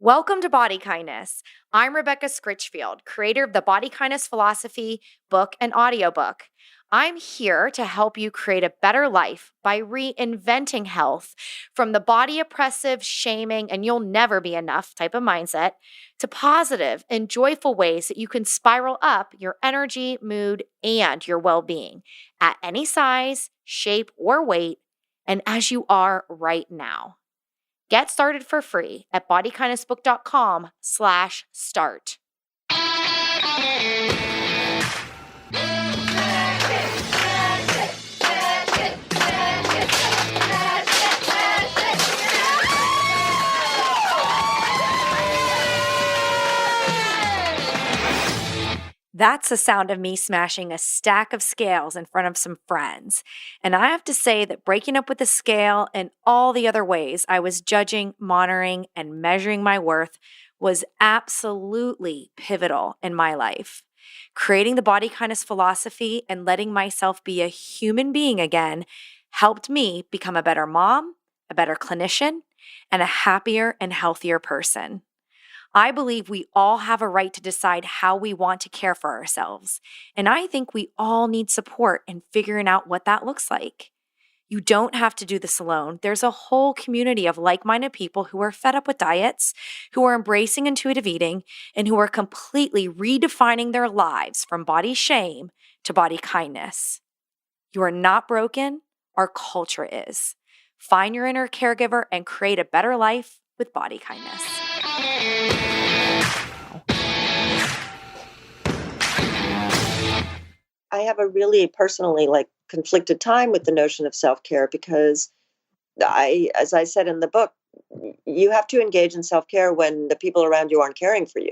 Welcome to Body Kindness. I'm Rebecca Scritchfield, creator of the Body Kindness Philosophy book and audiobook. I'm here to help you create a better life by reinventing health from the body oppressive, shaming, and you'll never be enough type of mindset to positive and joyful ways that you can spiral up your energy, mood, and your well-being at any size, shape, or weight, and as you are right now. Get started for free at bodykindnessbook.com/start. That's the sound of me smashing a stack of scales in front of some friends. And I have to say that breaking up with the scale and all the other ways I was judging, monitoring, and measuring my worth was absolutely pivotal in my life. Creating the body kindness philosophy and letting myself be a human being again helped me become a better mom, a better clinician, and a happier and healthier person. I believe we all have a right to decide how we want to care for ourselves, and I think we all need support in figuring out what that looks like. You don't have to do this alone. There's a whole community of like-minded people who are fed up with diets, who are embracing intuitive eating, and who are completely redefining their lives from body shame to body kindness. You are not broken. Our culture is. Find your inner caregiver and create a better life with body kindness. I have a really personally conflicted time with the notion of self-care because as I said in the book, you have to engage in self-care when the people around you aren't caring for you.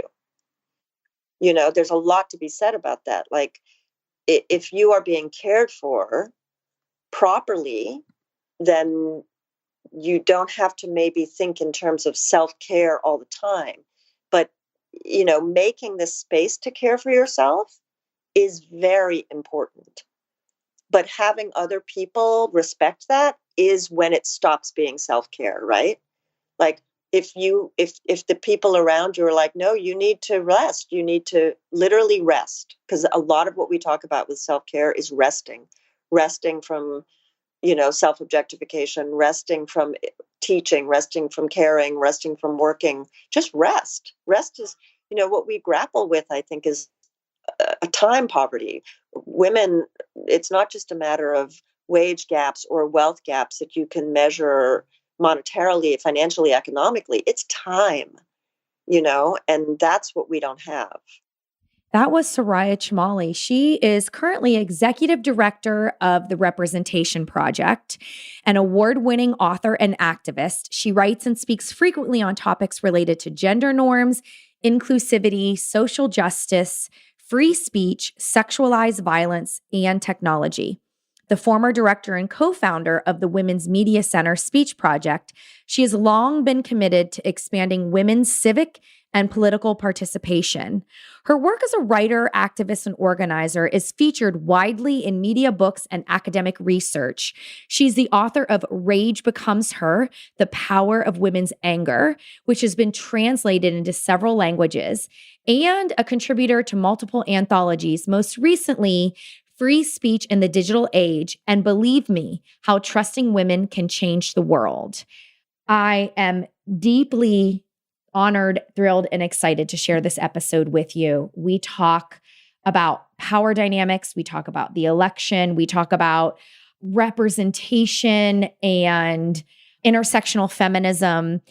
You know, there's a lot to be said about that. Like if you are being cared for properly, then you don't have to maybe think in terms of self-care all the time. But, making this space to care for yourself is very important. But having other people respect that is when it stops being self-care, right? Like if the people around you are like, no, you need to rest, you need to literally rest. Because a lot of what we talk about with self-care is resting from, self-objectification, resting from teaching, resting from caring, resting from working, just rest. Rest is, what we grapple with, I think, is a time poverty. Women, it's not just a matter of wage gaps or wealth gaps that you can measure monetarily, financially, economically. It's time, and that's what we don't have. That was Soraya Chemaly. She is currently executive director of the Representation Project, an award-winning author and activist. She writes and speaks frequently on topics related to gender norms, inclusivity, social justice, free speech, sexualized violence, and technology. The former director and co-founder of the Women's Media Center Speech Project, she has long been committed to expanding women's civic and political participation. Her work as a writer, activist, and organizer is featured widely in media, books, and academic research. She's the author of Rage Becomes Her, The Power of Women's Anger, which has been translated into several languages, and a contributor to multiple anthologies, most recently, Free Speech in the Digital Age, and Believe Me, How Trusting Women Can Change the World. I am deeply honored, thrilled, and excited to share this episode with you. We talk about power dynamics. We talk about the election. We talk about representation and intersectional feminism.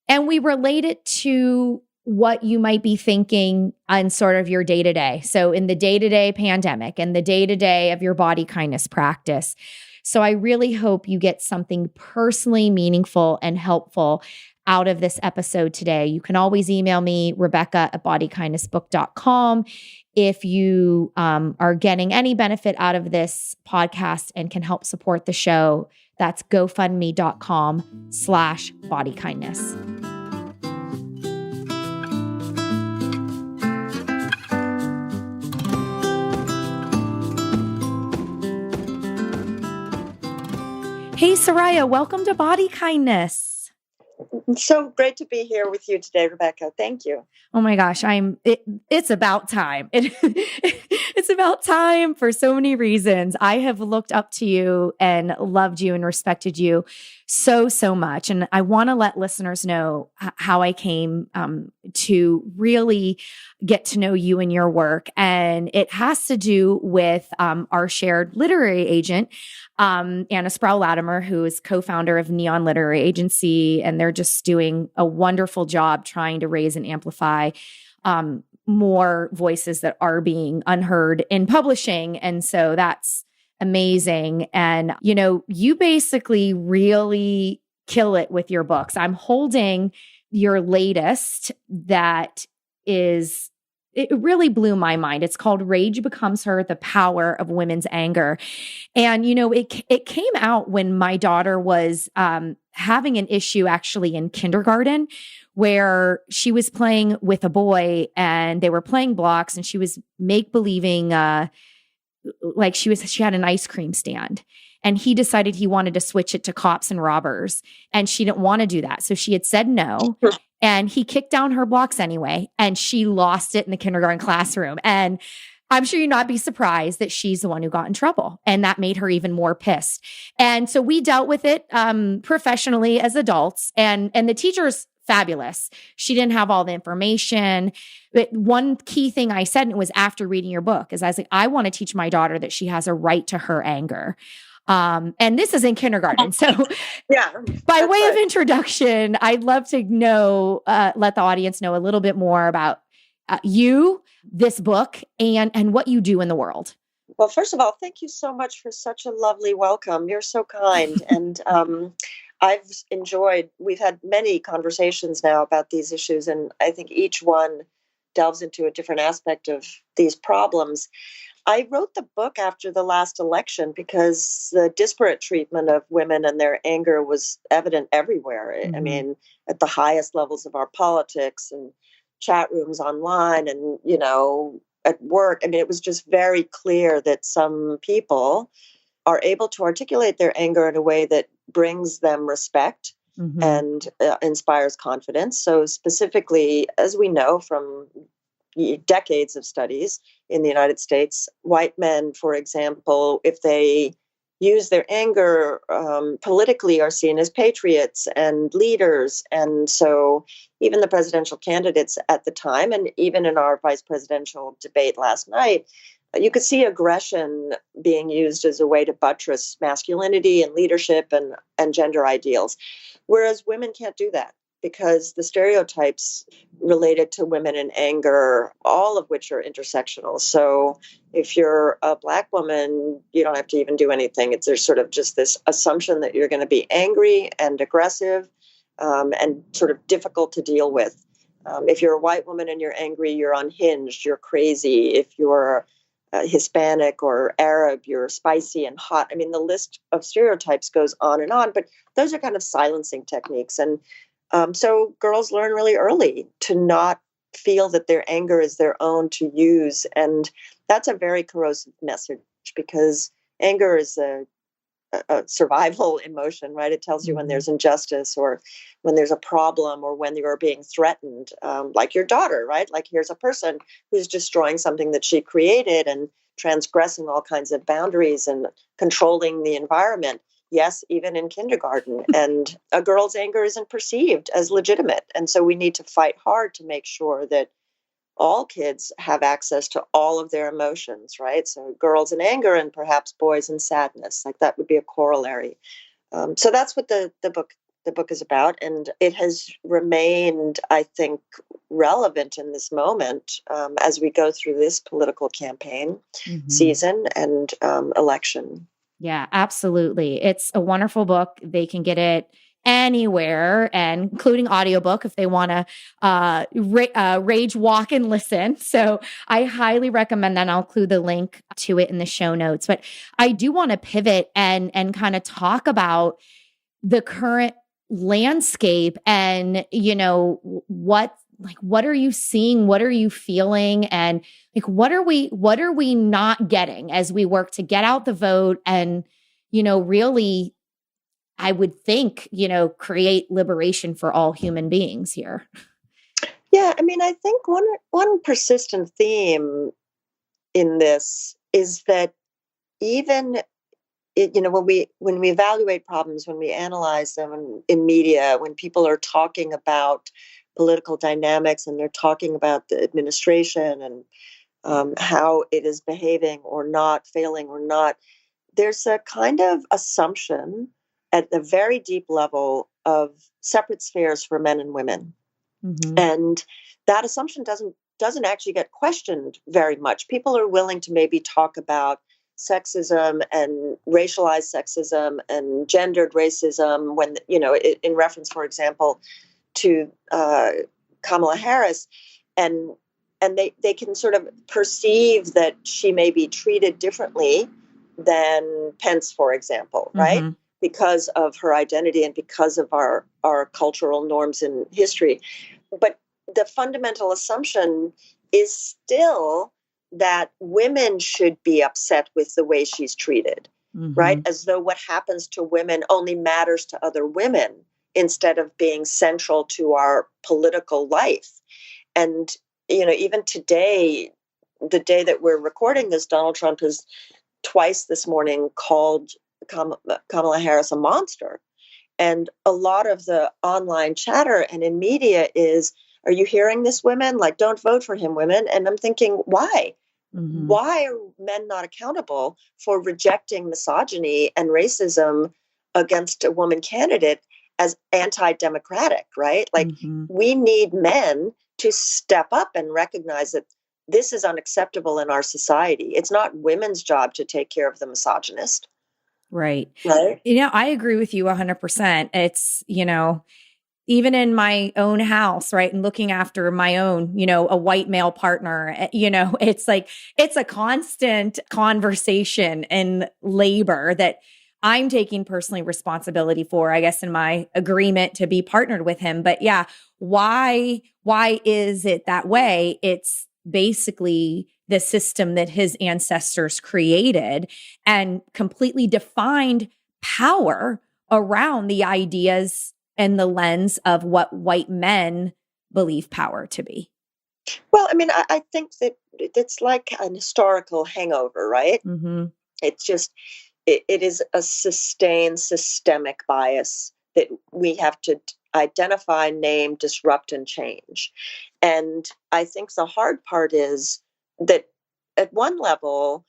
And we relate it to what you might be thinking on sort of your day-to-day. So in the day-to-day pandemic and the day-to-day of your body kindness practice. So I really hope you get something personally meaningful and helpful out of this episode today. You can always email me, Rebecca@bodykindnessbook.com. If you are getting any benefit out of this podcast and can help support the show, that's gofundme.com/bodykindness. Hey, Soraya, welcome to Body Kindness. It's so great to be here with you today, Rebecca. Thank you. Oh my gosh, it's about time. It's about time for so many reasons. I have looked up to you and loved you and respected you so much. And I want to let listeners know how I came to really get to know you and your work. And it has to do with our shared literary agent, Anna Sproul-Latimer, who is co-founder of Neon Literary Agency, and they're just doing a wonderful job trying to raise and amplify more voices that are being unheard in publishing. And so that's amazing. And, you basically really kill it with your books. I'm holding your latest that is, it really blew my mind. It's called Rage Becomes Her, The Power of Women's Anger. And, it came out when my daughter was having an issue actually in kindergarten where she was playing with a boy and they were playing blocks and she was make believing like she had an ice cream stand. And he decided he wanted to switch it to cops and robbers. And she didn't want to do that. So she had said no. And he kicked down her blocks anyway. And she lost it in the kindergarten classroom. And I'm sure you'd not be surprised that she's the one who got in trouble. And that made her even more pissed. And so we dealt with it professionally as adults. And the teacher's fabulous. She didn't have all the information. But one key thing I said, and it was after reading your book, is I was like, I want to teach my daughter that she has a right to her anger. And this is in kindergarten. So Yeah, by way of introduction, I'd love to know, let the audience know a little bit more about you, this book, and what you do in the world. Well, first of all, thank you so much for such a lovely welcome. You're so kind. And I've enjoyed, we've had many conversations now about these issues, and I think each one delves into a different aspect of these problems. I wrote the book after the last election because the disparate treatment of women and their anger was evident everywhere. Mm-hmm. I mean, at the highest levels of our politics and chat rooms online and, at work. I mean, it was just very clear that some people are able to articulate their anger in a way that brings them respect and inspires confidence. So specifically, as we know from decades of studies in the United States, white men, for example, if they use their anger politically, are seen as patriots and leaders. And so even the presidential candidates at the time, and even in our vice presidential debate last night, you could see aggression being used as a way to buttress masculinity and leadership and gender ideals, whereas women can't do that because the stereotypes related to women in anger, all of which are intersectional. So if you're a Black woman, you don't have to even do anything. There's sort of just this assumption that you're going to be angry and aggressive and sort of difficult to deal with. If you're a white woman and you're angry, you're unhinged, you're crazy. If you're Hispanic or Arab, you're spicy and hot. I mean, the list of stereotypes goes on, but those are kind of silencing techniques. And so girls learn really early to not feel that their anger is their own to use. And that's a very corrosive message because anger is a survival emotion, right? It tells you when there's injustice or when there's a problem or when you're being threatened, like your daughter, right? Like here's a person who's destroying something that she created and transgressing all kinds of boundaries and controlling the environment. Yes, even in kindergarten. And a girl's anger isn't perceived as legitimate. And so we need to fight hard to make sure that all kids have access to all of their emotions, right? So girls in anger and perhaps boys in sadness, like that would be a corollary. So that's what the book is about. And it has remained, I think, relevant in this moment as we go through this political campaign season and election. Yeah, absolutely. It's a wonderful book. They can get it anywhere, and including audiobook if they want to rage walk and listen. So I highly recommend that. And I'll include the link to it in the show notes. But I do want to pivot and kind of talk about the current landscape and, what are you seeing? What are you feeling? And what are we not getting as we work to get out the vote and, really I would think, create liberation for all human beings here. Yeah, I mean, I think one persistent theme in this is that even when we evaluate problems, when we analyze them in media, when people are talking about political dynamics and they're talking about the administration and how it is behaving or not, failing or not, there's a kind of assumption at the very deep level of separate spheres for men and women. Mm-hmm. And that assumption doesn't actually get questioned very much. People are willing to maybe talk about sexism and racialized sexism and gendered racism when, in reference, for example, to Kamala Harris, and they can sort of perceive that she may be treated differently than Pence, for example, right? Mm-hmm. Because of her identity and because of our cultural norms and history. But the fundamental assumption is still that women should be upset with the way she's treated, Mm-hmm. right? As though what happens to women only matters to other women instead of being central to our political life. And, even today, the day that we're recording this, Donald Trump has twice this morning called Kamala Harris a monster. And a lot of the online chatter and in media is, are you hearing this, women? Like, don't vote for him, women. And I'm thinking, why? Mm-hmm. Why are men not accountable for rejecting misogyny and racism against a woman candidate as anti-democratic, right? Like, Mm-hmm. we need men to step up and recognize that this is unacceptable in our society. It's not women's job to take care of the misogynist. Right. Right. I agree with you 100%. It's, even in my own house, right? And looking after my own, a white male partner, it's like, it's a constant conversation and labor that I'm taking personally responsibility for, I guess, in my agreement to be partnered with him. But yeah, why is it that way? It's basically the system that his ancestors created and completely defined power around the ideas and the lens of what white men believe power to be. Well, I mean, I think that it's like an historical hangover, right? Mm-hmm. It's just, it is a sustained systemic bias that we have to identify, name, disrupt, and change. And I think the hard part is that at one level,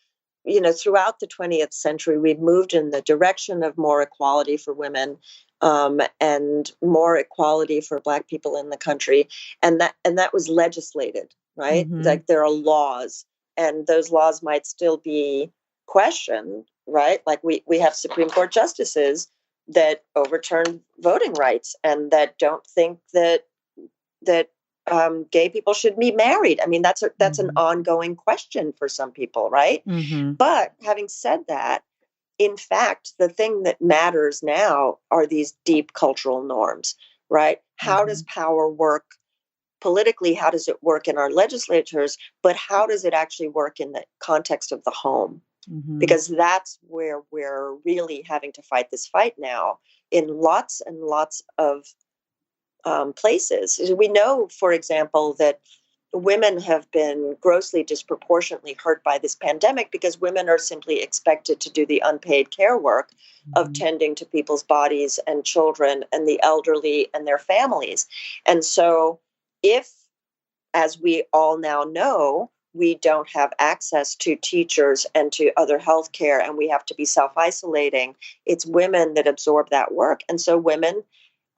throughout the 20th century, we've moved in the direction of more equality for women, and more equality for Black people in the country, and that was legislated, right? Mm-hmm. Like, there are laws, and those laws might still be questioned, right? Like, we have Supreme Court justices that overturn voting rights and that don't think that gay people should be married. I mean, that's an Mm-hmm. ongoing question for some people, right? Mm-hmm. But having said that, in fact, the thing that matters now are these deep cultural norms, right? How Mm-hmm. does power work politically? How does it work in our legislatures? But how does it actually work in the context of the home? Mm-hmm. Because that's where we're really having to fight this fight now in lots and lots of places. We know, for example, that women have been grossly disproportionately hurt by this pandemic because women are simply expected to do the unpaid care work of Mm-hmm. tending to people's bodies and children and the elderly and their families. And so, if, as we all now know, we don't have access to teachers and to other health care, and we have to be self isolating, it's women that absorb that work. And so, women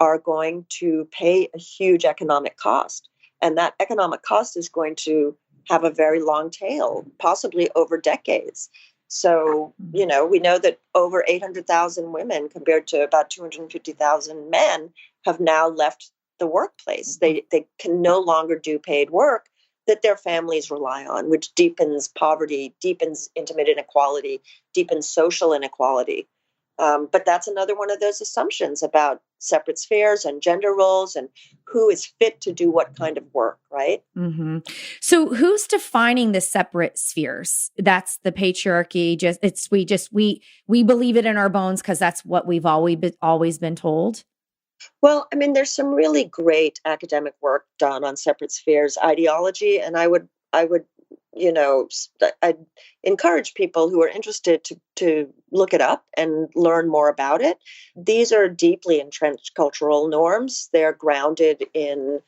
are going to pay a huge economic cost. And that economic cost is going to have a very long tail, possibly over decades. So, we know that over 800,000 women compared to about 250,000 men have now left the workplace. They can no longer do paid work that their families rely on, which deepens poverty, deepens intimate inequality, deepens social inequality. But that's another one of those assumptions about separate spheres and gender roles and who is fit to do what kind of work, right? Mm-hmm. So who's defining the separate spheres? That's the patriarchy. We believe it in our bones because that's what we've always been told. Well, I mean, there's some really great academic work done on separate spheres ideology, and I would, I'd encourage people who are interested to look it up and learn more about it. These are deeply entrenched cultural norms. They're grounded in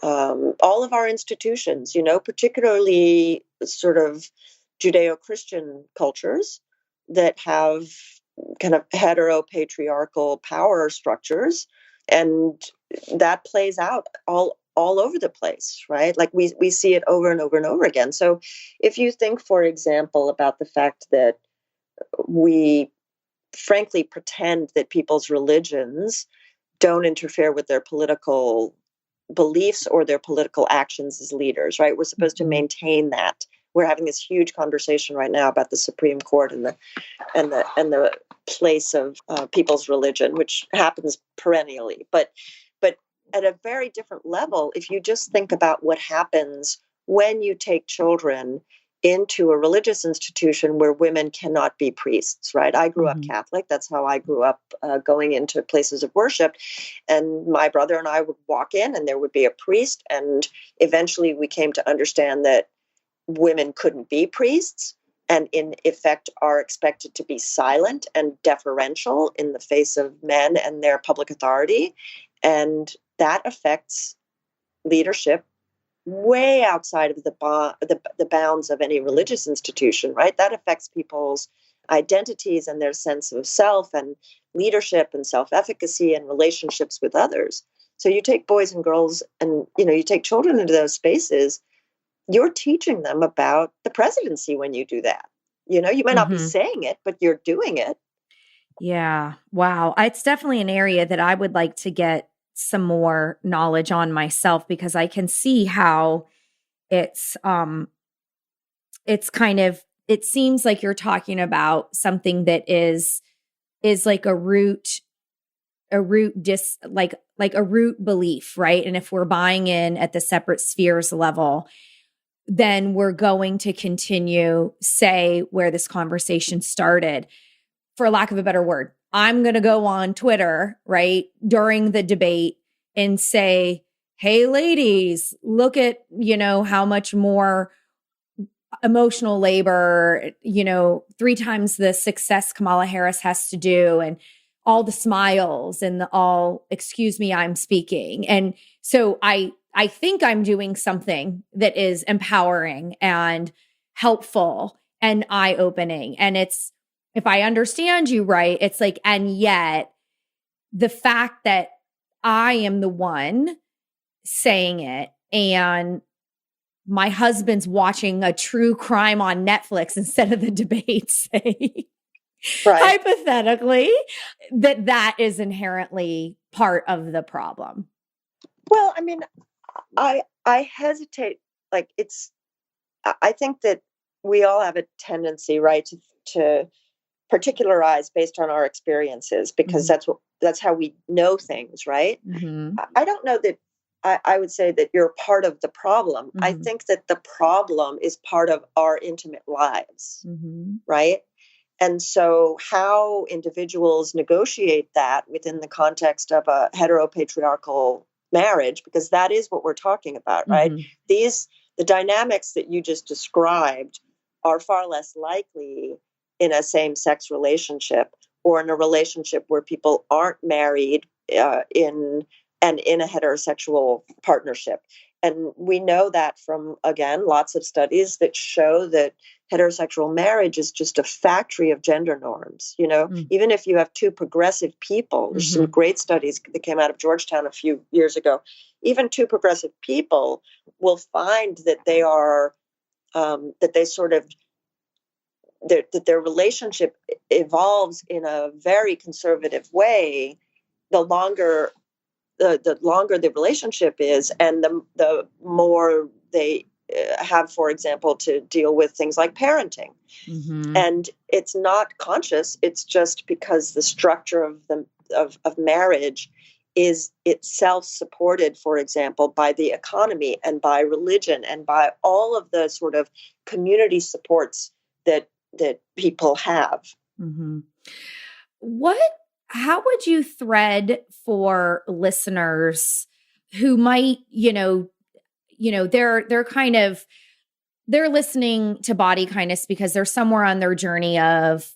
all of our institutions, particularly sort of Judeo-Christian cultures that have kind of hetero-patriarchal power structures, and that plays out all over the place, right? Like we see it over and over and over again. So if you think, for example, about the fact that we frankly pretend that people's religions don't interfere with their political beliefs or their political actions as leaders, right? We're supposed to Mhm. maintain that. We're having this huge conversation right now about the Supreme Court and the place of people's religion, which happens perennially. But at a very different level, if you just think about what happens when you take children into a religious institution where women cannot be priests, right? I grew up Mhm. Catholic. That's how I grew up, going into places of worship. And my brother and I would walk in, and there would be a priest. And eventually we came to understand that women couldn't be priests and, in effect, are expected to be silent and deferential in the face of men and their public authority. And that affects leadership way outside of the bounds of any religious institution, right? That affects people's identities and their sense of self and leadership and self-efficacy and relationships with others. So you take boys and girls and you take children into those spaces, you're teaching them about the presidency when you do that. You might not be Mhm. saying it, but you're doing it. Yeah. Wow. It's definitely an area that I would like to get some more knowledge on myself because I can see how it's it's kind of it seems like you're talking about something that is like a root like a root belief, right? And if we're buying in at the separate spheres level, then we're going to continue say where this conversation started, for lack of a better word. I'm going to go on Twitter, right, during the debate and say, "Hey ladies, look at, how much more emotional labor, 3 times the success Kamala Harris has to do, and all the smiles and the all, excuse me, I'm speaking." And so I think I'm doing something that is empowering and helpful and eye-opening. And it's, if I understand you right, it's like, and yet the fact that I am the one saying it, and my husband's watching a true crime on Netflix instead of the debate, say, Right. hypothetically, that is inherently part of the problem. Well, I mean, I hesitate. Like, I think that we all have a tendency, right, to particularize based on our experiences because Mhm. that's how we know things, right? Mhm. I don't know that I would say that you're part of the problem. I Mhm. think that the problem is part of our intimate lives, Mhm. right? And so, how individuals negotiate that within the context of a heteropatriarchal marriage, because that is what we're talking about, right? Mhm. These, the dynamics that you just described are far less likely in a same sex relationship or in a relationship where people aren't married in a heterosexual partnership. And we know that from, again, lots of studies that show that heterosexual marriage is just a factory of gender norms. Mm. Even if you have two progressive people, there's some Mhm. great studies that came out of Georgetown a few years ago. Even two progressive people will find that they are that they sort of that their relationship evolves in a very conservative way the longer the longer the relationship is, and the more they have, for example, to deal with things like parenting. Mm-hmm. And it's not conscious. It's just because the structure of marriage is itself supported, for example, by the economy and by religion and by all of the sort of community supports that people have. Mm-hmm. What, how would you thread for listeners who might, they're kind of, they're listening to body kindness because they're somewhere on their journey of,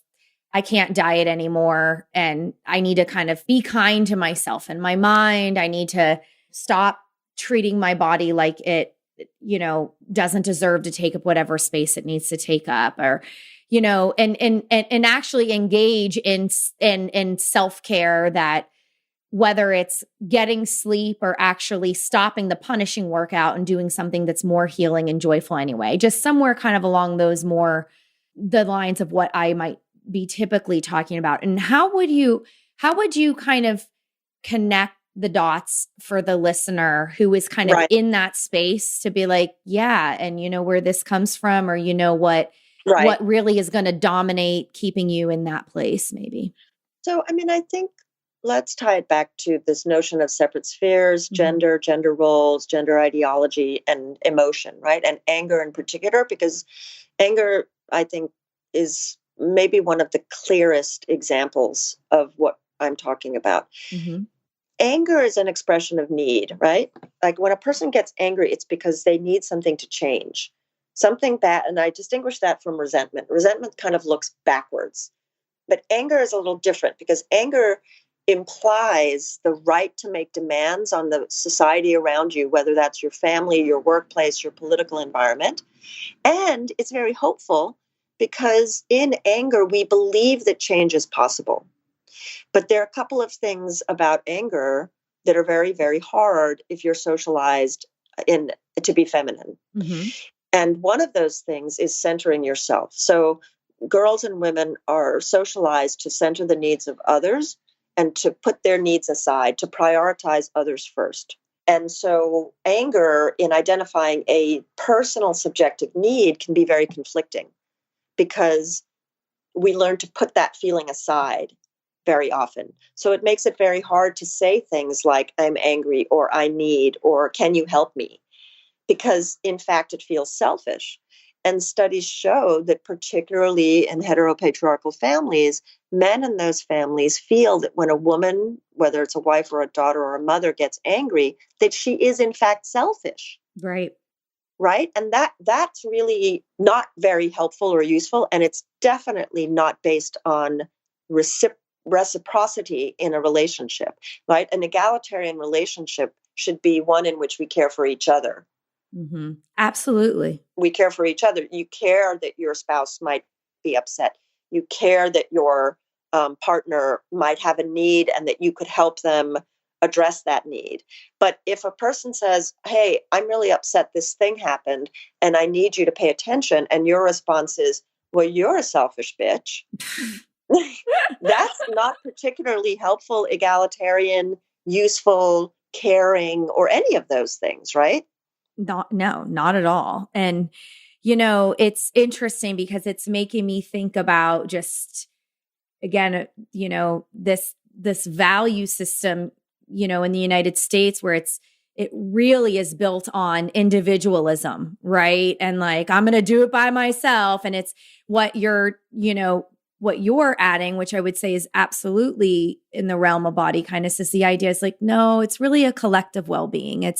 I can't diet anymore and I need to kind of be kind to myself and my mind. I need to stop treating my body like it, doesn't deserve to take up whatever space it needs to take up, or and actually engage in self-care, that whether it's getting sleep or actually stopping the punishing workout and doing something that's more healing and joyful anyway, just somewhere kind of along those more the lines of what I might be typically talking about. And how would you kind of connect the dots for the listener who is kind of Right. in that space to be like, yeah, and you know where this comes from, or Right. what really is going to dominate keeping you in that place maybe. So, I mean, I think let's tie it back to this notion of separate spheres, Mm-hmm. gender roles, gender ideology, and emotion, right? And anger in particular, because anger, I think, is maybe one of the clearest examples of what I'm talking about. Mm-hmm. Anger is an expression of need, right? Like when a person gets angry, it's because they need something to change, something bad. And I distinguish that from resentment. Resentment kind of looks backwards, but anger is a little different because anger implies the right to make demands on the society around you, whether that's your family, your workplace, your political environment. And it's very hopeful because in anger, we believe that change is possible. But there are a couple of things about anger that are very, very hard if you're socialized in to be feminine. Mm-hmm. And one of those things is centering yourself. So girls and women are socialized to center the needs of others and to put their needs aside, to prioritize others first. And so anger in identifying a personal subjective need can be very conflicting because we learn to put that feeling aside very often. So it makes it very hard to say things like, I'm angry, or I need, or can you help me? Because in fact, it feels selfish. And studies show that, particularly in heteropatriarchal families, men in those families feel that when a woman, whether it's a wife or a daughter or a mother, gets angry, that she is in fact selfish. Right. Right. And that's really not very helpful or useful. And it's definitely not based on reciprocity in a relationship. Right. An egalitarian relationship should be one in which we care for each other. Mm-hmm. Absolutely. We care for each other. You care that your spouse might be upset. You care that your partner might have a need and that you could help them address that need. But if a person says, hey, I'm really upset this thing happened and I need you to pay attention, and your response is, well, you're a selfish bitch, that's not particularly helpful, egalitarian, useful, caring, or any of those things, right? Not at all. And, it's interesting because it's making me think about just, again, this value system, in the United States where it really is built on individualism, right? And like, I'm going to do it by myself. And it's what what you're adding, which I would say is absolutely in the realm of body kindness, is the idea is like, no, it's really a collective well-being.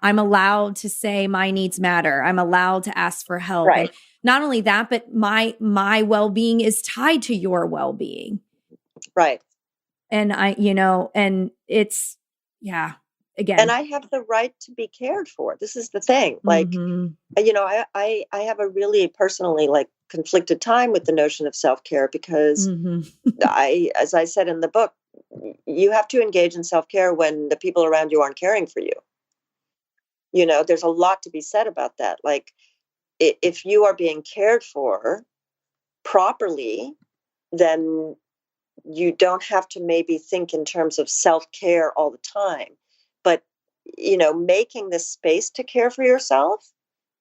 I'm allowed to say my needs matter. I'm allowed to ask for help. Right. And not only that, but my well-being is tied to your well-being. Right. And and it's, yeah, again. And I have the right to be cared for. This is the thing. Like, I have a really personally like conflicted time with the notion of self-care because as I said in the book, you have to engage in self-care when the people around you aren't caring for you. There's a lot to be said about that. Like, if you are being cared for properly, then you don't have to maybe think in terms of self-care all the time. But, making this space to care for yourself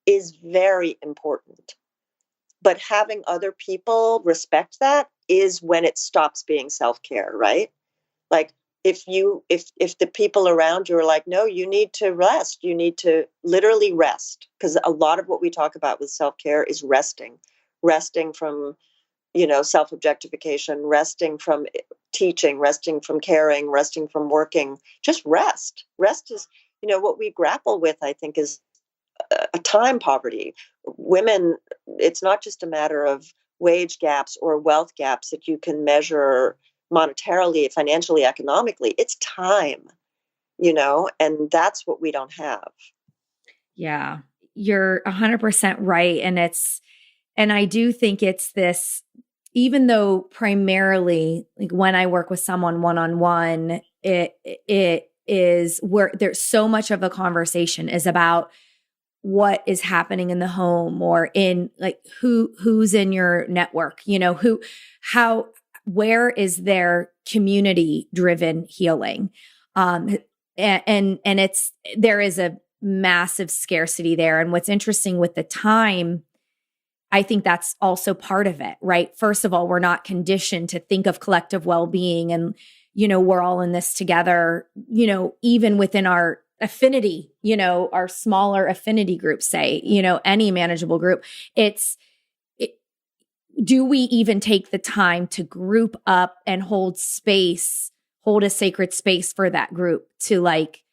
is very important. But having other people respect that is when it stops being self-care, right? Like if the people around you are like, no, you need to rest, you need to literally rest, because a lot of what we talk about with self-care is resting from, self-objectification, resting from teaching, resting from caring, resting from working. Just rest is, what we grapple with, I think, is a time poverty. Women, it's not just a matter of wage gaps or wealth gaps that you can measure monetarily, financially, economically. It's time, and that's what we don't have. Yeah, you're 100% right. And I do think it's this, even though primarily, like when I work with someone one-on-one, it is where there's so much of a conversation is about what is happening in the home, or in like who's in your network, where is their community driven healing. And there is a massive scarcity there. And what's interesting with the time, I think that's also part of it, right? First of all, we're not conditioned to think of collective well-being and, we're all in this together, even within our affinity, our smaller affinity groups, say, any manageable group. Do we even take the time to group up and hold a sacred space for that group to like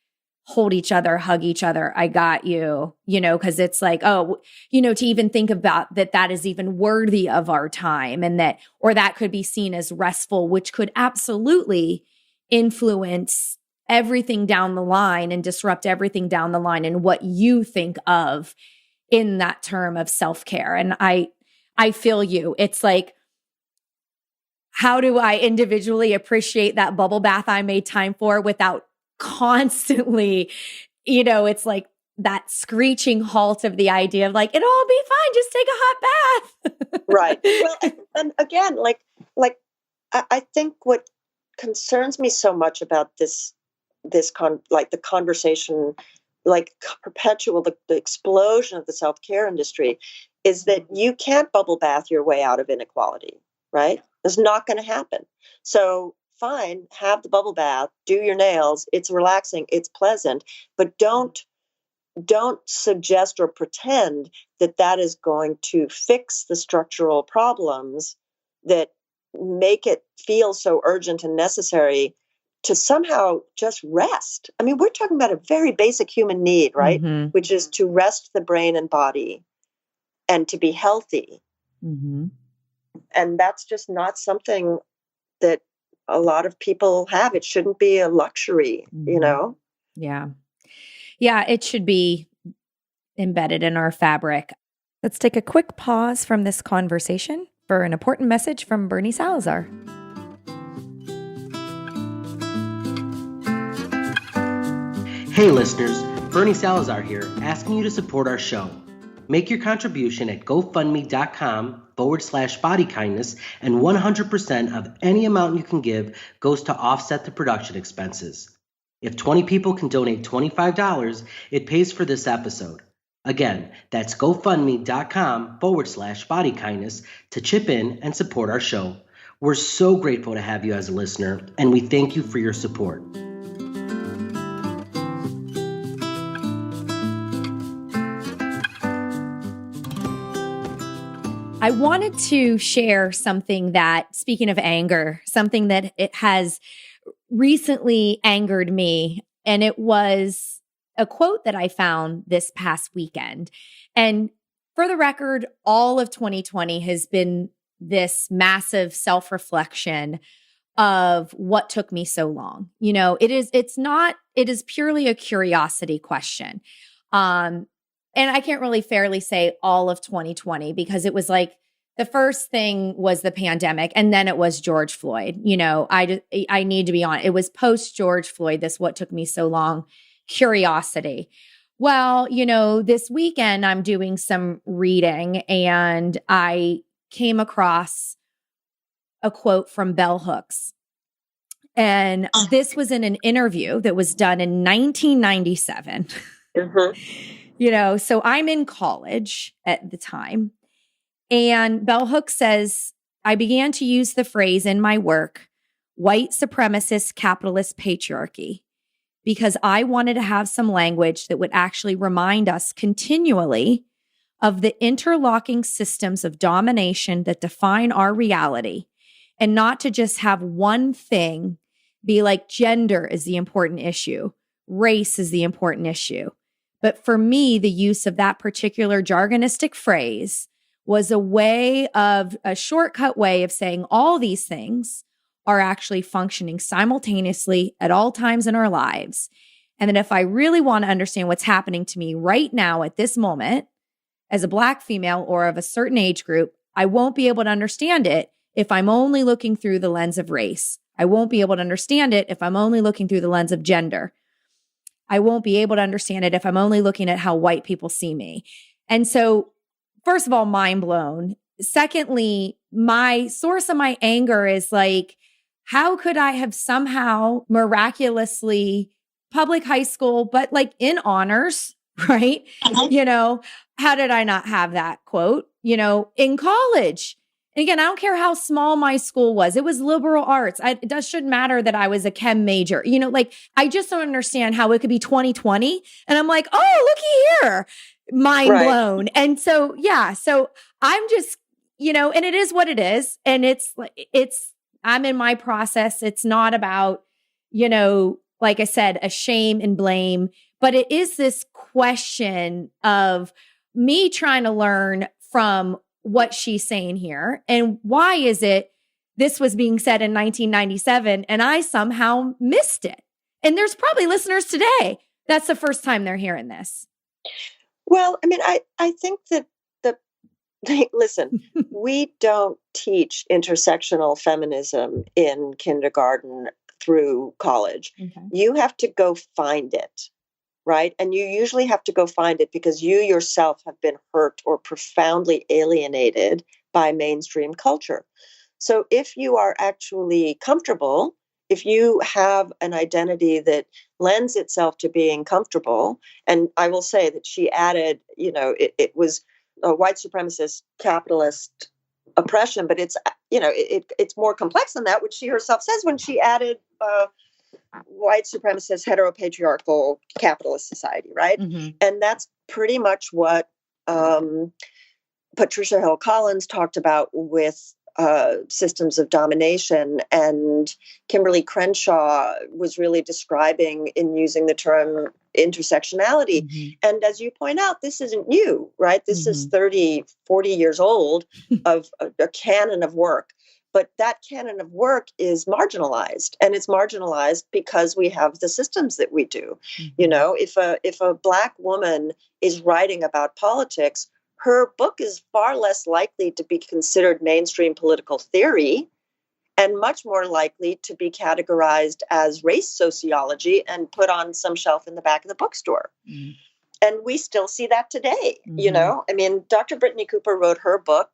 hold each other, hug each other. I got you, because it's like, to even think about that is even worthy of our time, and or that could be seen as restful, which could absolutely influence everything down the line and disrupt everything down the line and what you think of in that term of self-care. And I feel you. It's like, how do I individually appreciate that bubble bath I made time for without constantly, it's like that screeching halt of the idea of like, it'll all be fine, just take a hot bath. Right. Well, and again, I think what concerns me so much about the conversation, like perpetual, the explosion of the self-care industry, is that you can't bubble bath your way out of inequality, right? It's not going to happen. So fine, have the bubble bath, do your nails. It's relaxing, it's pleasant, but don't suggest or pretend that is going to fix the structural problems that make it feel so urgent and necessary to somehow just rest. I mean, we're talking about a very basic human need, right? Mm-hmm. Which is to rest the brain and body and to be healthy. Mm-hmm. And that's just not something that a lot of people have. It shouldn't be a luxury, Mm-hmm. Yeah. Yeah, it should be embedded in our fabric. Let's take a quick pause from this conversation for an important message from Bernie Salazar. Hey listeners, Bernie Salazar here, asking you to support our show. Make your contribution at gofundme.com/bodykindness, and 100% of any amount you can give goes to offset the production expenses. If 20 people can donate $25, it pays for this episode. Again, that's gofundme.com/bodykindness to chip in and support our show. We're so grateful to have you as a listener, and we thank you for your support. I wanted to share something that, speaking of anger, something that it has recently angered me. And it was a quote that I found this past weekend. And for the record, all of 2020 has been this massive self-reflection of what took me so long. It is purely a curiosity question. And I can't really fairly say all of 2020, because it was like the first thing was the pandemic, and then it was George Floyd. I need to be honest. It was post George Floyd, what took me so long, curiosity. Well, this weekend I'm doing some reading and I came across a quote from Bell Hooks. And this was in an interview that was done in 1997. Mm-hmm. So I'm in college at the time. And Bell Hooks says, I began to use the phrase in my work, white supremacist capitalist patriarchy, because I wanted to have some language that would actually remind us continually of the interlocking systems of domination that define our reality, and not to just have one thing be like gender is the important issue, race is the important issue. But for me, the use of that particular jargonistic phrase was a shortcut way of saying all these things are actually functioning simultaneously at all times in our lives. And that if I really want to understand what's happening to me right now at this moment, as a Black female or of a certain age group, I won't be able to understand it if I'm only looking through the lens of race. I won't be able to understand it if I'm only looking through the lens of gender. I won't be able to understand it if I'm only looking at how white people see me. And so, first of all, mind blown. Secondly, my source of my anger is like, how could I have somehow miraculously public high school, but like in honors, right? How did I not have that quote, in college? And again, I don't care how small my school was. It was liberal arts. It shouldn't matter that I was a chem major. I just don't understand how it could be 2020. And I'm like, oh, looky here. Mind blown. And so, so I'm just, and it is what it is. And I'm in my process. It's not about, like I said, a shame and blame, but it is this question of me trying to learn from what she's saying here. And why is it this was being said in 1997 and I somehow missed it? And there's probably listeners today. That's the first time they're hearing this. Well, I mean, I think that listen, we don't teach intersectional feminism in kindergarten through college. Okay. You have to go find it, right? And you usually have to go find it because you yourself have been hurt or profoundly alienated by mainstream culture. So if you are actually comfortable, if you have an identity that lends itself to being comfortable, and I will say that she added, it was a white supremacist capitalist oppression, but it's, it's more complex than that, which she herself says when she added white supremacist heteropatriarchal capitalist society, right? Mm-hmm. And that's pretty much what Patricia Hill Collins talked about with systems of domination, and Kimberly Crenshaw was really describing in using the term intersectionality. Mm-hmm. And as you point out, this isn't new, right? This mm-hmm. is 30, 40 years old of a canon of work. But that canon of work is marginalized, and it's marginalized because we have the systems that we do. Mm-hmm. If a Black woman is writing about politics, her book is far less likely to be considered mainstream political theory and much more likely to be categorized as race sociology and put on some shelf in the back of the bookstore. Mm-hmm. And we still see that today. Mm-hmm. Dr. Brittany Cooper wrote her book,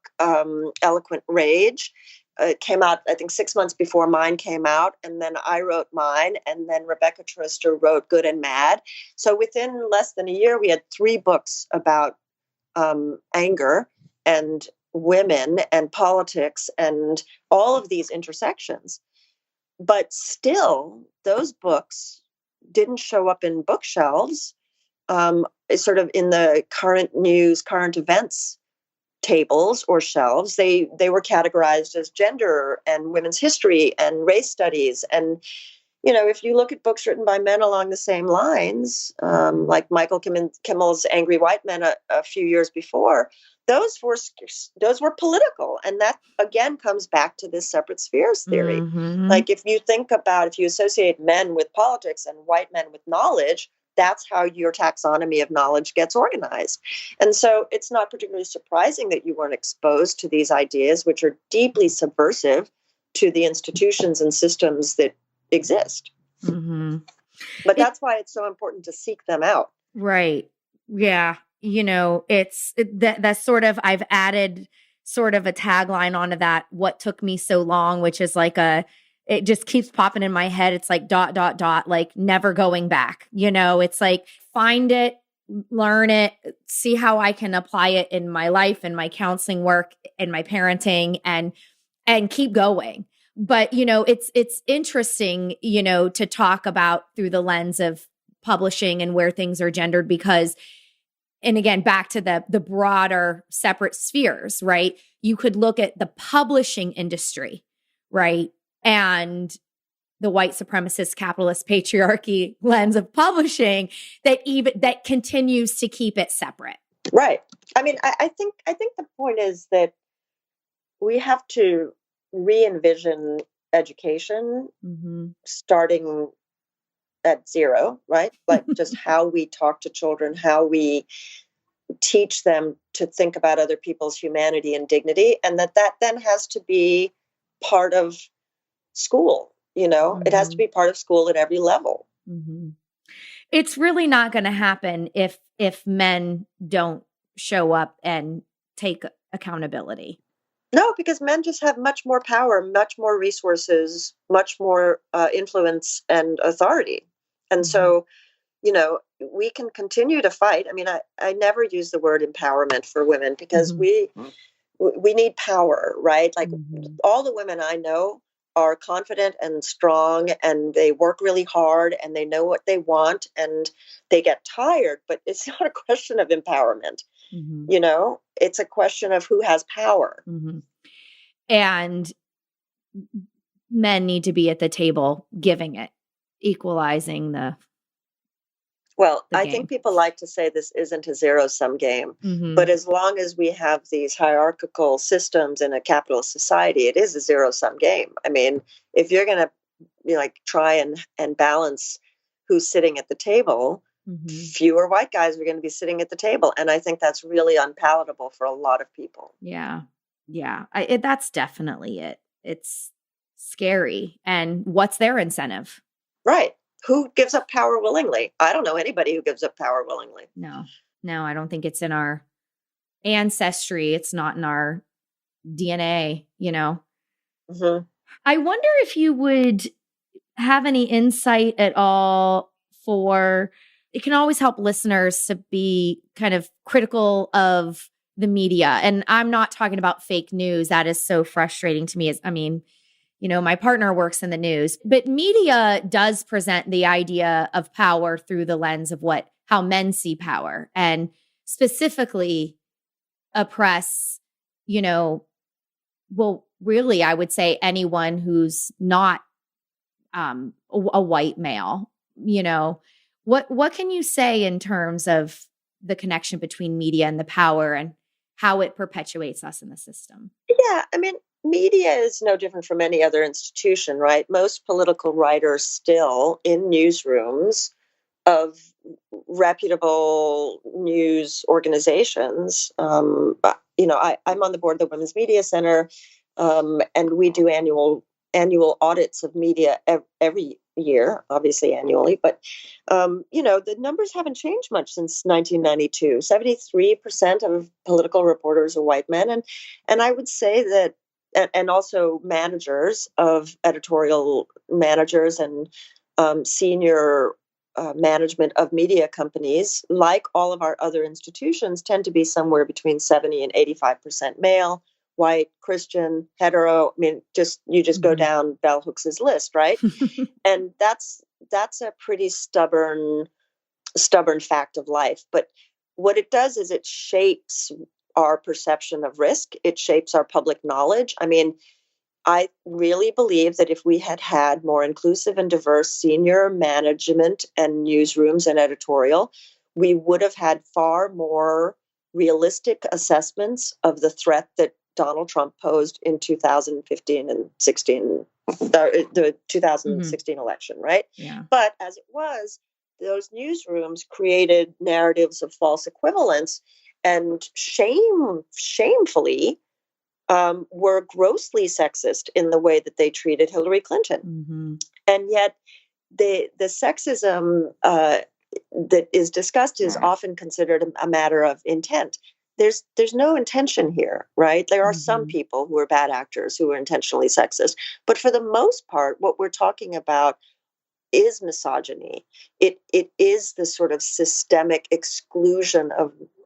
Eloquent Rage. It came out, I think, 6 months before mine came out. And then I wrote mine. And then Rebecca Trooster wrote Good and Mad. So within less than a year, we had 3 books about anger and women and politics and all of these intersections. But still, those books didn't show up in bookshelves, sort of in the current news, current events tables or shelves. They were categorized as gender and women's history and race studies. And if you look at books written by men along the same lines, like Michael Kimmel's Angry White Men a few years before, those were political. And that, again, comes back to this separate spheres theory. Mm-hmm. Like if you associate men with politics and white men with knowledge, that's how your taxonomy of knowledge gets organized. And so it's not particularly surprising that you weren't exposed to these ideas, which are deeply subversive to the institutions and systems that exist. Mm-hmm. But that's why it's so important to seek them out. Right. Yeah. That's sort of, I've added sort of a tagline onto that, what took me so long, which is like it just keeps popping in my head. It's like ... like never going back. It's like, find it, learn it, see how I can apply it in my life and my counseling work and my parenting and keep going. But, it's interesting, to talk about through the lens of publishing and where things are gendered because, and again, back to the broader separate spheres, right? You could look at the publishing industry, right? And the white supremacist capitalist patriarchy lens of publishing that continues to keep it separate. Right. I mean, I think the point is that we have to re-envision education starting at zero, right? Like just how we talk to children, how we teach them to think about other people's humanity and dignity, and that then has to be part of school. It has to be part of school at every level. It's really not going to happen if men don't show up and take accountability. No, because men just have much more power, much more resources, much more influence and authority. And so, we can continue to fight. I mean, I never use the word empowerment for women because we need power, right? Like all the women I know are confident and strong and they work really hard and they know what they want and they get tired, but it's not a question of empowerment. It's a question of who has power. And men need to be at the table giving it, equalizing the I think people like to say this isn't a zero-sum game, but as long as we have these hierarchical systems in a capitalist society, it is a zero-sum game. I mean, if you're going to try and balance who's sitting at the table, fewer white guys are going to be sitting at the table. And I think that's really unpalatable for a lot of people. Yeah. Yeah. That's definitely it. It's scary. And what's their incentive? Right. Who gives up power willingly? I don't know anybody who gives up power willingly. No, I don't think it's in our ancestry. It's not in our DNA, I wonder if you would have any insight at all it can always help listeners to be kind of critical of the media. And I'm not talking about fake news. That is so frustrating to me. My partner works in the news, but media does present the idea of power through the lens of how men see power and specifically oppress, really, I would say anyone who's not a white male. What can you say in terms of the connection between media and the power and how it perpetuates us in the system? Yeah, I mean, media is no different from any other institution, right? Most political writers still in newsrooms of reputable news organizations. I'm on the board of the Women's Media Center, and we do annual audits of media every year, obviously annually. But the numbers haven't changed much since 1992. 73% of political reporters are white men, and I would say that. And also managers of editorial managers and senior management of media companies, like all of our other institutions, tend to be somewhere between 70 and 85% male, white, Christian, hetero. I mean, you just go down bell hooks's list, right? And that's a pretty stubborn fact of life. But what it does is it shapes our perception of risk. It shapes our public knowledge. I mean, I really believe that if we had more inclusive and diverse senior management and newsrooms and editorial, we would have had far more realistic assessments of the threat that Donald Trump posed in 2015 and 16, the 2016 election, right? Yeah. But as it was, those newsrooms created narratives of false equivalence and shamefully were grossly sexist in the way that they treated Hillary Clinton. And yet the sexism that is discussed is often considered a matter of intent. There's no intention here, right? There are some people who are bad actors who are intentionally sexist. But for the most part, what we're talking about is misogyny. It is the sort of systemic exclusion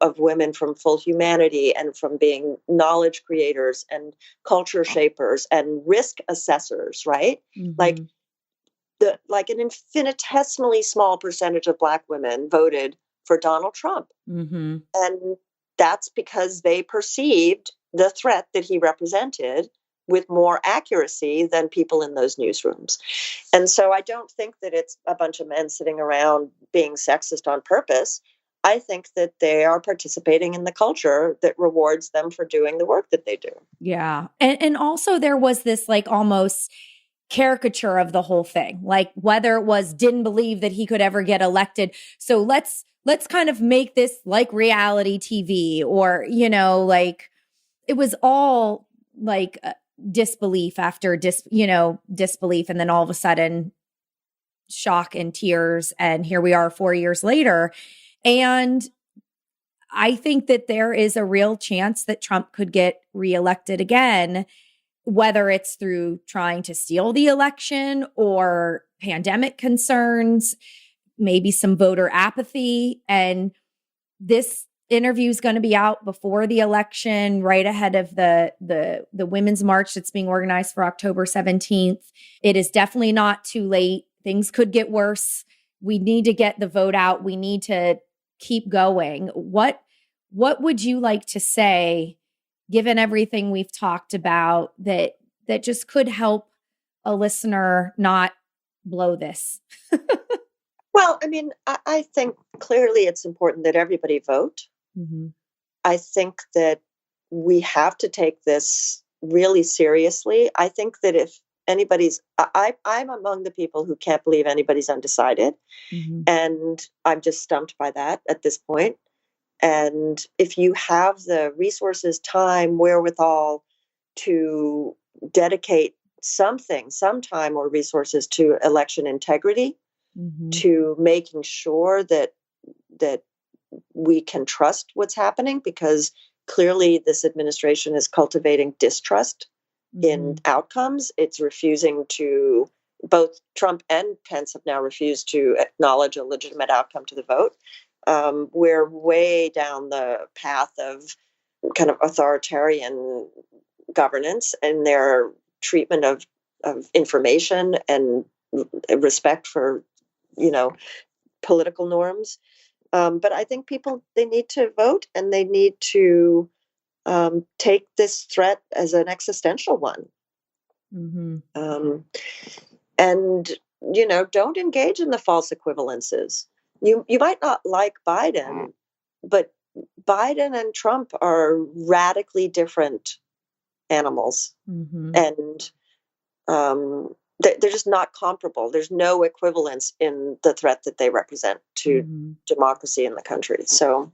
of women from full humanity and from being knowledge creators and culture shapers and risk assessors, right? Like an infinitesimally small percentage of Black women voted for Donald Trump. And that's because they perceived the threat that he represented with more accuracy than people in those newsrooms. And so I don't think that it's a bunch of men sitting around being sexist on purpose. I think that they are participating in the culture that rewards them for doing the work that they do. Yeah. And also there was this like almost caricature of the whole thing, like whether it was didn't believe that he could ever get elected. So let's kind of make this like reality TV, or, you know, like it was all like disbelief after disbelief. And then all of a sudden shock and tears. And here we are 4 years later. And I think that there is a real chance that Trump could get reelected again, whether it's through trying to steal the election or pandemic concerns, maybe some voter apathy. And this interview is going to be out before the election, right ahead of the women's march that's being organized for October 17th. It is definitely not too late. Things could get worse. We need to get the vote out. We need to keep going. What would you like to say, given everything we've talked about, that just could help a listener not blow this? Well, I mean, I think clearly it's important that everybody vote. I think that we have to take this really seriously. I think that if anybody's, I'm among the people who can't believe anybody's undecided. And I'm just stumped by that at this point. And if you have the resources, time, wherewithal to dedicate some time or resources to election integrity, to making sure that we can trust what's happening, because clearly this administration is cultivating distrust in outcomes. It's refusing to, both Trump and Pence have now refused to acknowledge a legitimate outcome to the vote. We're way down the path of kind of authoritarian governance and their treatment of information and respect for, political norms. But I think they need to vote, and they need to take this threat as an existential one. And, don't engage in the false equivalences. You might not like Biden, but Biden and Trump are radically different animals. And they're just not comparable. There's no equivalence in the threat that they represent to democracy in the country. So,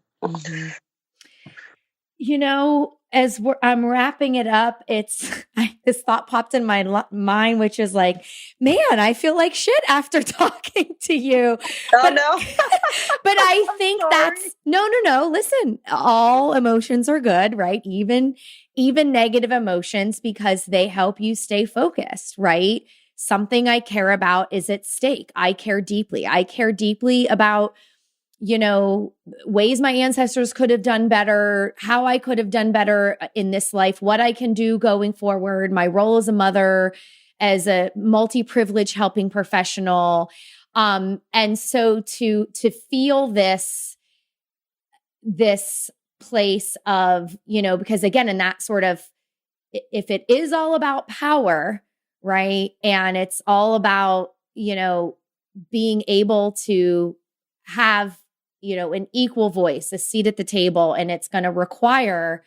as I'm wrapping it up, this thought popped in my mind, which is like, man, I feel like shit after talking to you. Oh, no. But I think that's no. Listen, all emotions are good, right? Even negative emotions, because they help you stay focused, right? Something I care about is at stake. I care deeply. I care deeply about, ways my ancestors could have done better, how I could have done better in this life, what I can do going forward, my role as a mother, as a multi-privileged helping professional. And so to feel this place of, because again, in that sort of, if it is all about power, right? And it's all about, being able to have, an equal voice, a seat at the table, and it's going to require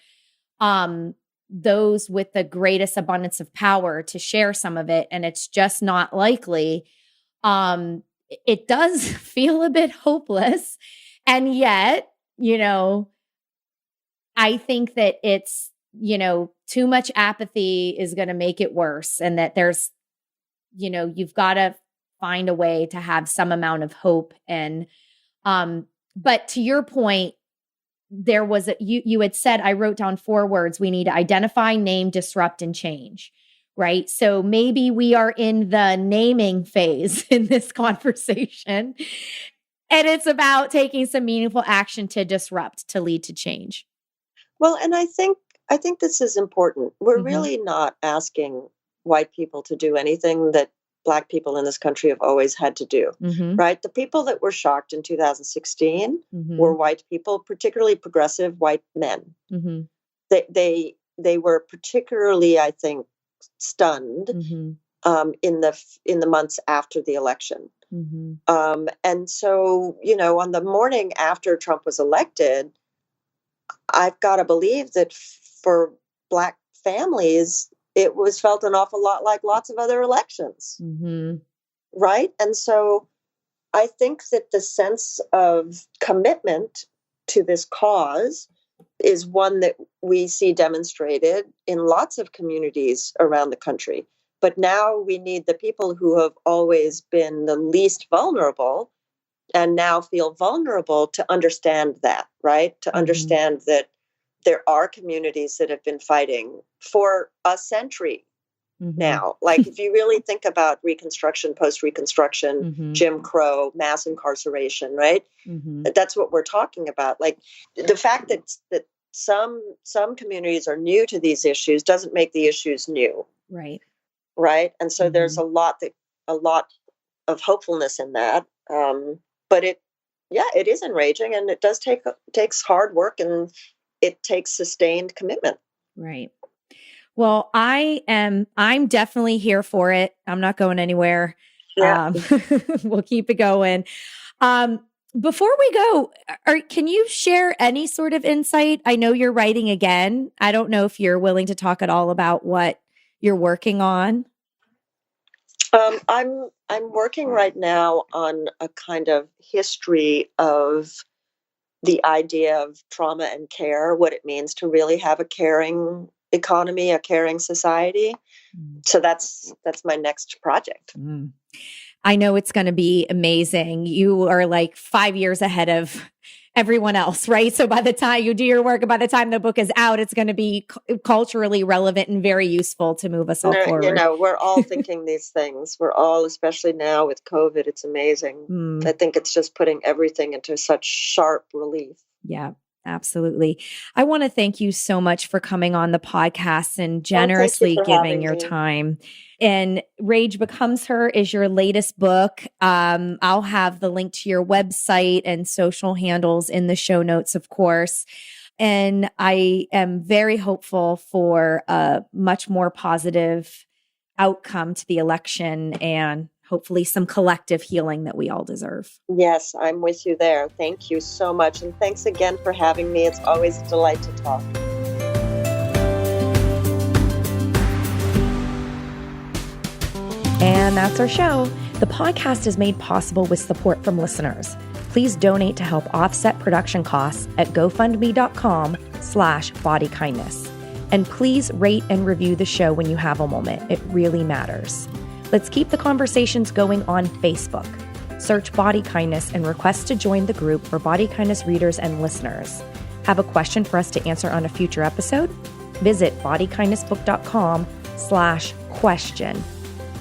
those with the greatest abundance of power to share some of it. And it's just not likely. It does feel a bit hopeless. And yet, I think that it's, too much apathy is going to make it worse. And that there's, you've got to find a way to have some amount of hope. And, but to your point, there was you had said, I wrote down 4 words: we need to identify, name, disrupt, and change. right? So maybe we are in the naming phase in this conversation. And it's about taking some meaningful action to disrupt, to lead to change. Well, and I think this is important. We're Mhm. really not asking white people to do anything that Black people in this country have always had to do, Mhm. right? The people that were shocked in 2016 were Mhm. white people, particularly progressive white men. Mhm. They were particularly, I think, stunned Mhm. in the months after the election. Mhm. And so, on the morning after Trump was elected, I've got to believe that for Black families, it was felt an awful lot like lots of other elections, Mhm. right? And so I think that the sense of commitment to this cause is one that we see demonstrated in lots of communities around the country. But now we need the people who have always been the least vulnerable and now feel vulnerable to understand that, right? To Mhm. understand that there are communities that have been fighting for a century Mhm. now. Like, if you really think about Reconstruction, post Reconstruction, Mhm. Jim Crow, mass incarceration, right? Mhm. That's what we're talking about. Like, the fact that some communities are new to these issues doesn't make the issues new, Right. right? And so there's Mhm. a lot of hopefulness in that. But it is enraging, and it takes hard work, and it takes sustained commitment. Right. Well, I'm definitely here for it. I'm not going anywhere. Yeah. We'll keep it going. Um, before we go, can you share any sort of insight? I know you're writing again. I don't know if you're willing to talk at all about what you're working on. I'm working right now on a kind of history of the idea of trauma and care, what it means to really have a caring economy, a caring society. So that's my next project. Mm. I know it's going to be amazing. You are like 5 years ahead of everyone else, right? So by the time you do your work, and by the time the book is out, it's going to be culturally relevant and very useful to move us all No, forward. we're all thinking these things. We're all, especially now with COVID, it's amazing. Mm. I think it's just putting everything into such sharp relief. Yeah, absolutely. I want to thank you so much for coming on the podcast and Oh, thank you generously for giving having your me. time. And Rage Becomes Her is your latest book. I'll have the link to your website and social handles in the show notes, of course. And I am very hopeful for a much more positive outcome to the election and hopefully some collective healing that we all deserve. Yes, I'm with you there. Thank you so much. And thanks again for having me. It's always a delight to talk. And that's our show. The podcast is made possible with support from listeners. Please donate to help offset production costs at gofundme.com/bodykindness. And please rate and review the show when you have a moment. It really matters. Let's keep the conversations going on Facebook. Search Body Kindness and request to join the group for Body Kindness readers and listeners. Have a question for us to answer on a future episode? Visit bodykindnessbook.com/question.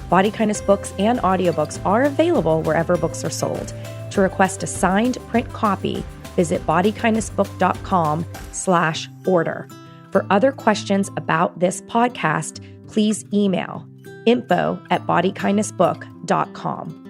Body Kindness books and audiobooks are available wherever books are sold. To request a signed print copy, visit bodykindnessbook.com/order. For other questions about this podcast, please email info@bodykindnessbook.com.